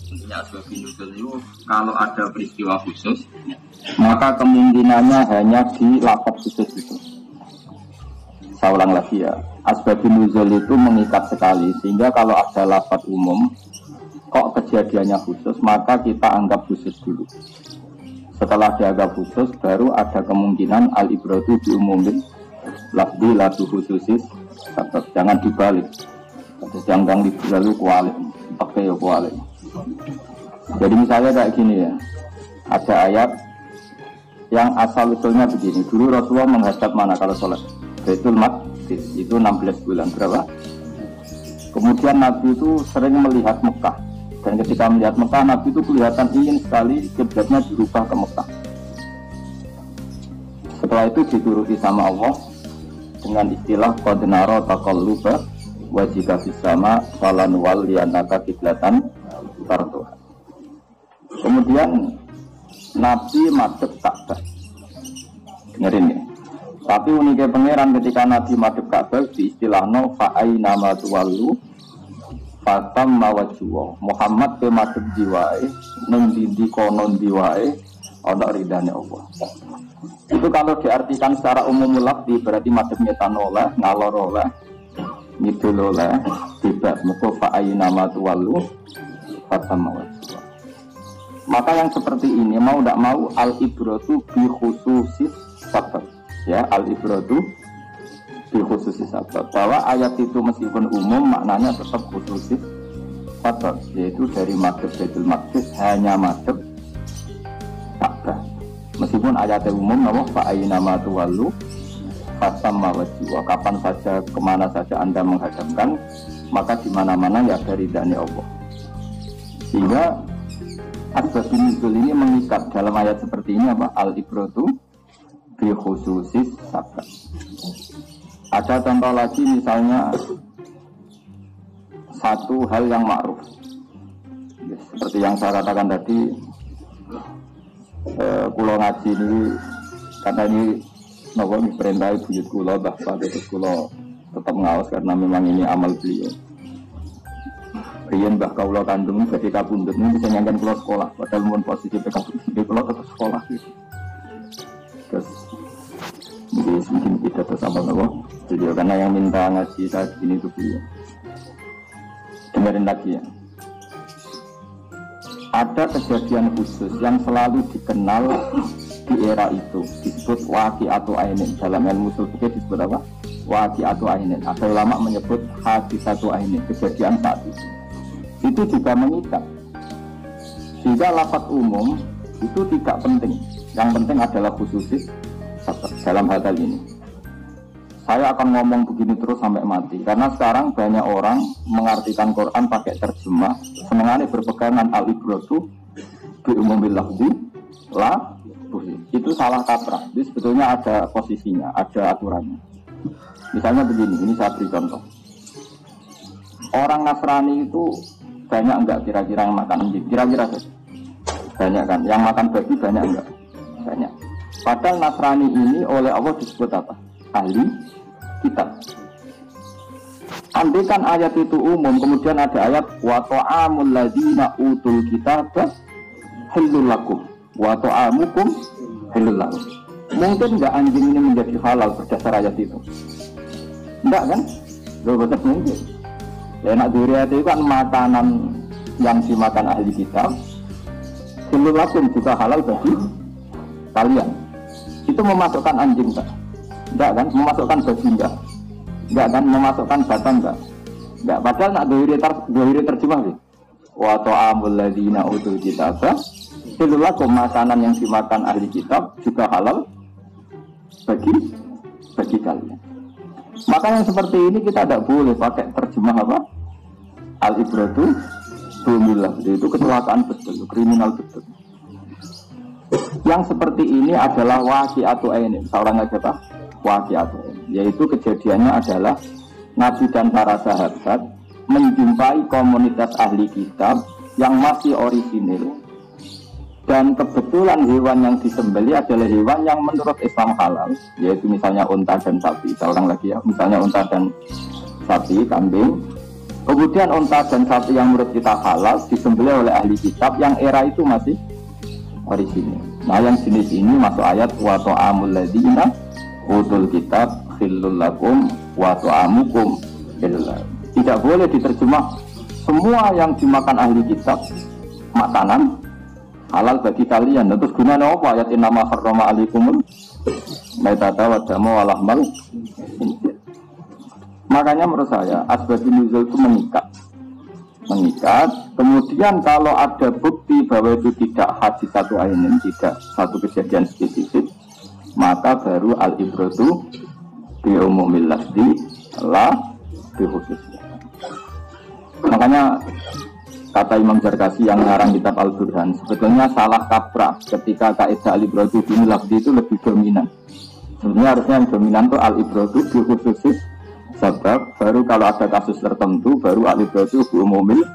Intinya asbabun nuzul itu kalau ada peristiwa khusus, maka kemungkinannya hanya di lafaz khusus itu. Saya ulang lagi ya, asbabun nuzul itu mengikat sekali, sehingga kalau ada lafaz umum, kok kejadiannya khusus, maka kita anggap khusus dulu. Setelah dianggap khusus, baru ada kemungkinan al-ibratu diumumin lafzi latu khususis, jangan dibalik. Jangan dibalik kualik, pakai ya kualik. Jadi misalnya kayak gini ya, ada ayat yang asal usulnya begini. Dulu Rasulullah menghadap mana kalau sholat? Baitul Maqdis, itu 16 bulan berapa? Kemudian Nabi itu sering melihat Mekah, dan ketika melihat Mekah, Nabi itu kelihatan ingin sekali kiblatnya dirubah ke Mekah. Setelah itu dituruti sama Allah dengan istilah qad nara taqalluba wajhika fis sama falan waliyanaka kiblatan tarduha. Kemudian Nabi madhep Ka'bah. Dengerin ya. Tapi uniknya pangeran ketika Nabi madhep Ka'bah di istilahno fa aina ma tuwallu fatam mawajwa. Muhammad pe madhep diwae ning ndi kono diwae ana ridane Allah. Itu kalau diartikan secara umum lafzi berarti madhep ngetanola, ngalorola, ngidolola, bebas meko fa aina ma tuwallu fatam mawajwa. Maka yang seperti ini mau tidak mau al-ibratu bi khususis sabab, ya al-ibratu bi khususis sabab, bahwa ayat itu meskipun umum maknanya tetap khususis sabab, yaitu dari madhab Baitul Maqdis hanya madhab Ka'bah. Meskipun ayatnya umum, nama fa aina ma tuwallu fatamma wajhu, kapan saja kemana saja anda menghadapkan maka di mana-mana ya dari ridhanya Allah. Sehingga asbabun nuzul ini mengikat dalam ayat seperti ini apa? Al-ibratu bi khususis sabab. Ada contoh lagi misalnya satu hal yang ma'ruf. Seperti yang saya katakan tadi, kula ngaji ini karena ini nopo perintah buyut kula bahwa terus kula tetap ngawas karena memang ini amal beliau. Riyen mbah kawula kandung ketika pundut ini bisa nyangkan kula sekolah, padahal mun posisi PKB di kula tetap sekolah gitu. Terus mungkin kita bersama nopo beliau karena yang minta ngaji saat ini itu beliau. Dengerin lagi ya. Ada kejadian khusus yang selalu dikenal di era itu, disebut waqi'atu ainin. Dalam ilmu ushul fikih disebut apa? Waqi'atu ainin. Ada ulama menyebut hadisatu ainin, kejadian saat itu. Itu juga mengikat. Sehingga lafaz umum itu tidak penting. Yang penting adalah khususis dalam hal ini. Saya akan ngomong begini terus sampai mati, karena sekarang banyak orang mengartikan Quran pakai terjemah, senengannya berpegangan al-ibratu bi umumil lafzi la buhi. Itu salah kaprah. Jadi sebetulnya ada posisinya, ada aturannya. Misalnya begini, ini saya beri contoh. Orang Nasrani itu banyak enggak kira-kira yang makan anjing? Kira-kira saja. Banyak kan? Yang makan babi banyak enggak? Banyak. Padahal Nasrani ini oleh Allah disebut apa? Ahli kitab. Andaikan ayat itu umum, kemudian ada ayat wa ta'amul ladzina utul kitaba halul lakum wa ta'amukum halul lakum. Mungkin enggak anjing ini menjadi halal berdasar ayat itu? Enggak kan? Betul mungkin. Ya nak duriat itu kan makanan yang dimakan ahli kitab. Halul lakum juga halal bagi kalian. Itu memasukkan anjing tak? Enggak kan? Memasukkan babi enggak? Enggak kan? Memasukkan batang enggak? Enggak. Padahal nak dohiri terjemah sih. Wa ta'amul ladzina utul kitaba itulah makanan yang dimakan ahli kitab juga halal bagi kalian. Maka yang seperti ini kita tidak boleh pakai terjemah apa? Al-ibratu bumillah. Itu kecelakaan betul, kriminal betul. Yang seperti ini adalah waqi'atu ainin. Seorang aja tak? Waqi'atu ainin. Yaitu kejadiannya adalah Nabi dan para sahabat menjumpai komunitas ahli kitab yang masih orisinil, dan kebetulan hewan yang disembelih adalah hewan yang menurut Islam halal, yaitu misalnya unta dan sapi. Seorang lagi ya, misalnya unta dan sapi, kambing. Kemudian unta dan sapi yang menurut kita halal disembelih oleh ahli kitab yang era itu masih orisinil. Nah yang jenis ini masuk ayat wa ta'amul ladzina utul kitab khillul lakum wa ta'amukum khillul. Tidak boleh diterjemah semua yang dimakan ahli kitab makanan halal bagi kalian. Terus gunanya apa ayat innama harrama alaikumul maitata wa dama wa lahmal khinzir. Makanya menurut saya asbabun nuzul itu mengikat. Kemudian kalau ada bukti bahwa itu tidak hadis satu ainin, tidak satu kejadian spesifik, maka baru al-ibratu bi umumil lafzi la bi khususnya. Makanya kata Imam Zarkasi yang mengarang kitab Al-Burhan, sebetulnya salah kaprah ketika kaidah al-ibratu bi lafzi itu lebih dominan. Sebenarnya harusnya yang dominan itu al-ibratu bi khususis sebab, baru kalau ada kasus tertentu baru al-ibratu bi umumil